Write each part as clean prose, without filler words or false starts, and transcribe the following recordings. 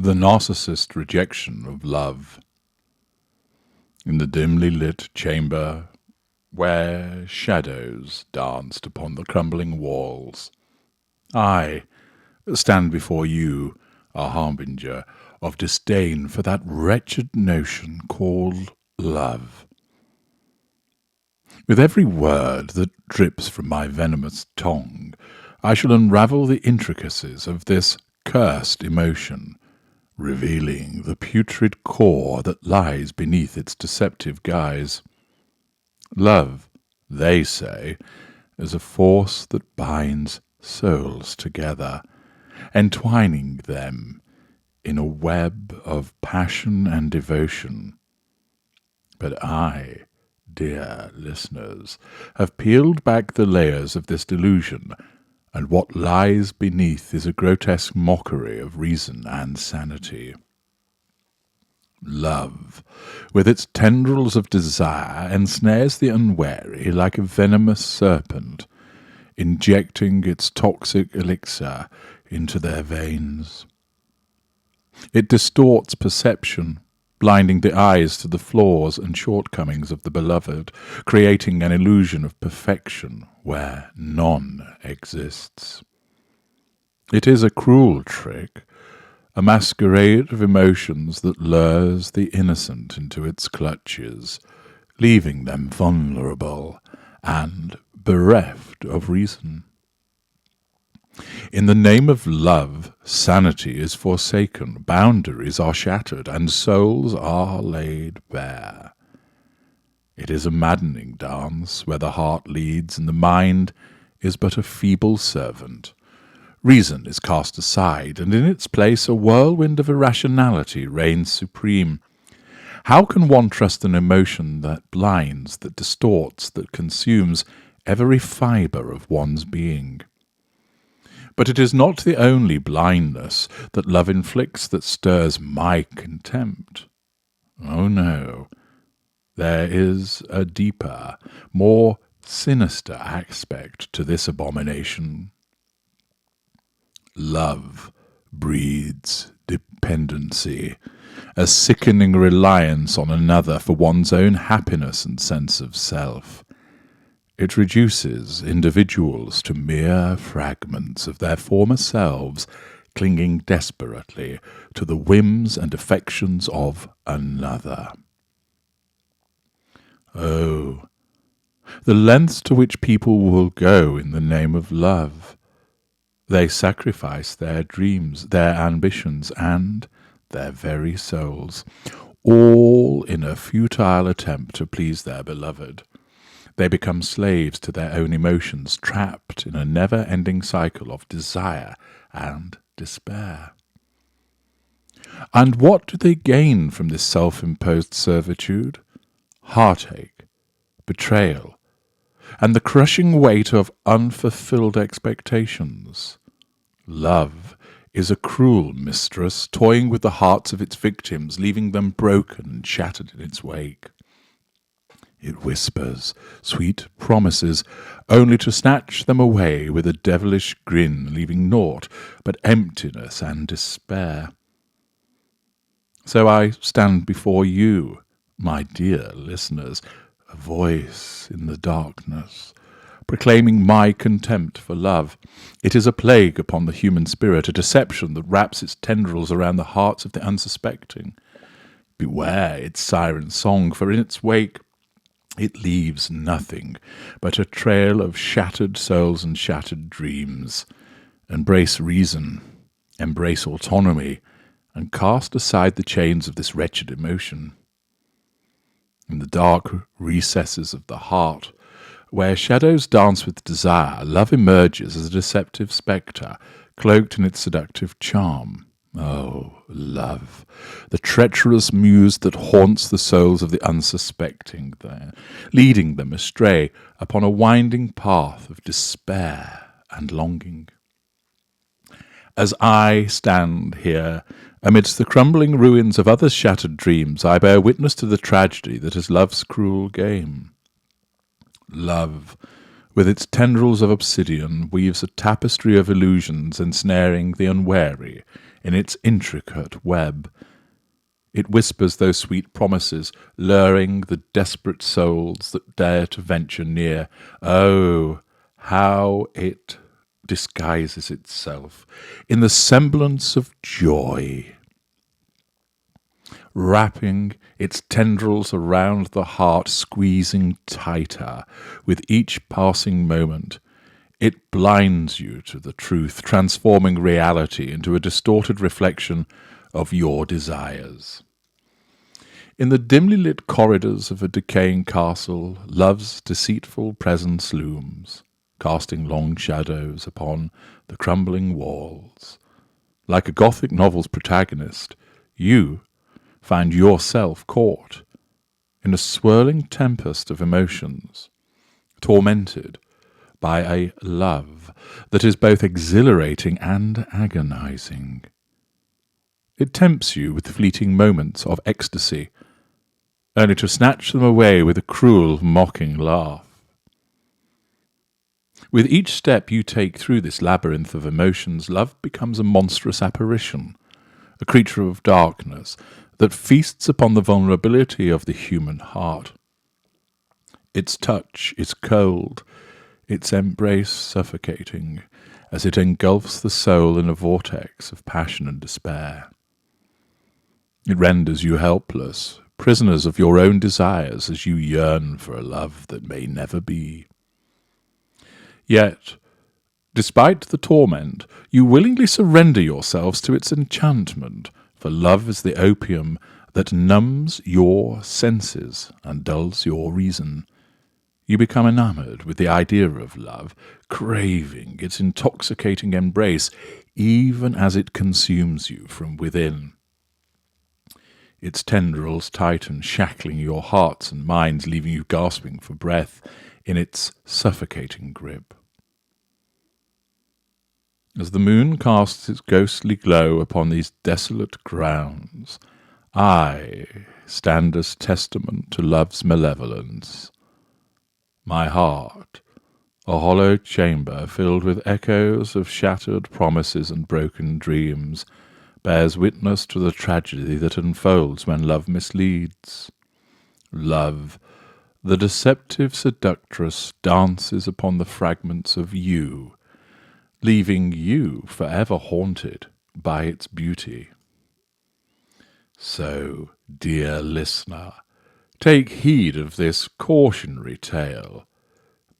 The narcissist rejection of love. In the dimly lit chamber where shadows danced upon the crumbling walls, I stand before you, a harbinger of disdain for that wretched notion called love. With every word that drips from my venomous tongue, I shall unravel the intricacies of this cursed emotion, revealing the putrid core that lies beneath its deceptive guise. Love, they say, is a force that binds souls together, entwining them in a web of passion and devotion. But I, dear listeners, have peeled back the layers of this delusion, and what lies beneath is a grotesque mockery of reason and sanity. Love, with its tendrils of desire, ensnares the unwary like a venomous serpent, injecting its toxic elixir into their veins. It distorts perception, blinding the eyes to the flaws and shortcomings of the beloved, creating an illusion of perfection where none exists. It is a cruel trick, a masquerade of emotions that lures the innocent into its clutches, leaving them vulnerable and bereft of reason. In the name of love, sanity is forsaken, boundaries are shattered, and souls are laid bare. It is a maddening dance where the heart leads and the mind is but a feeble servant. Reason is cast aside, and in its place a whirlwind of irrationality reigns supreme. How can one trust an emotion that blinds, that distorts, that consumes every fibre of one's being? But it is not the only blindness that love inflicts that stirs my contempt. Oh no, there is a deeper, more sinister aspect to this abomination. Love breeds dependency, a sickening reliance on another for one's own happiness and sense of self. It reduces individuals to mere fragments of their former selves, clinging desperately to the whims and affections of another. Oh, the lengths to which people will go in the name of love. They sacrifice their dreams, their ambitions, and their very souls, all in a futile attempt to please their beloved. They become slaves to their own emotions, trapped in a never-ending cycle of desire and despair. And what do they gain from this self-imposed servitude? Heartache, betrayal, and the crushing weight of unfulfilled expectations. Love is a cruel mistress, toying with the hearts of its victims, leaving them broken and shattered in its wake. It whispers sweet promises, only to snatch them away with a devilish grin, leaving naught but emptiness and despair. So I stand before you, my dear listeners, a voice in the darkness, proclaiming my contempt for love. It is a plague upon the human spirit, a deception that wraps its tendrils around the hearts of the unsuspecting. Beware its siren song, for in its wake it leaves nothing but a trail of shattered souls and shattered dreams. Embrace reason, embrace autonomy, and cast aside the chains of this wretched emotion. In the dark recesses of the heart, where shadows dance with desire, love emerges as a deceptive spectre, cloaked in its seductive charm. Oh, love, the treacherous muse that haunts the souls of the unsuspecting there, leading them astray upon a winding path of despair and longing. As I stand here, amidst the crumbling ruins of others' shattered dreams, I bear witness to the tragedy that is love's cruel game. Love, with its tendrils of obsidian, weaves a tapestry of illusions, ensnaring the unwary in its intricate web. It whispers those sweet promises, luring the desperate souls that dare to venture near. Oh, how it disguises itself in the semblance of joy, wrapping its tendrils around the heart, squeezing tighter with each passing moment. It blinds you to the truth, transforming reality into a distorted reflection of your desires. In the dimly lit corridors of a decaying castle, love's deceitful presence looms, casting long shadows upon the crumbling walls. Like a Gothic novel's protagonist, you find yourself caught in a swirling tempest of emotions, tormented by a love that is both exhilarating and agonizing. It tempts you with fleeting moments of ecstasy, only to snatch them away with a cruel, mocking laugh. With each step you take through this labyrinth of emotions, love becomes a monstrous apparition, a creature of darkness that feasts upon the vulnerability of the human heart. Its touch is cold, its embrace suffocating, as it engulfs the soul in a vortex of passion and despair. It renders you helpless, prisoners of your own desires as you yearn for a love that may never be. Yet, despite the torment, you willingly surrender yourselves to its enchantment, for love is the opium that numbs your senses and dulls your reason. You become enamored with the idea of love, craving its intoxicating embrace, even as it consumes you from within. Its tendrils tighten, shackling your hearts and minds, leaving you gasping for breath in its suffocating grip. As the moon casts its ghostly glow upon these desolate grounds, I stand as testament to love's malevolence. My heart, a hollow chamber filled with echoes of shattered promises and broken dreams, bears witness to the tragedy that unfolds when love misleads. Love, the deceptive seductress, dances upon the fragments of you, leaving you forever haunted by its beauty. So, dear listener, take heed of this cautionary tale.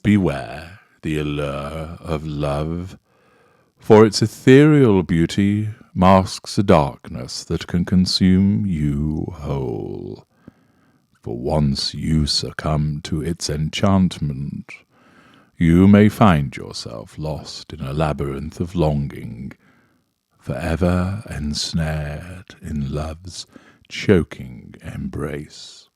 Beware the allure of love, for its ethereal beauty masks a darkness that can consume you whole. For once you succumb to its enchantment, you may find yourself lost in a labyrinth of longing, forever ensnared in love's choking embrace.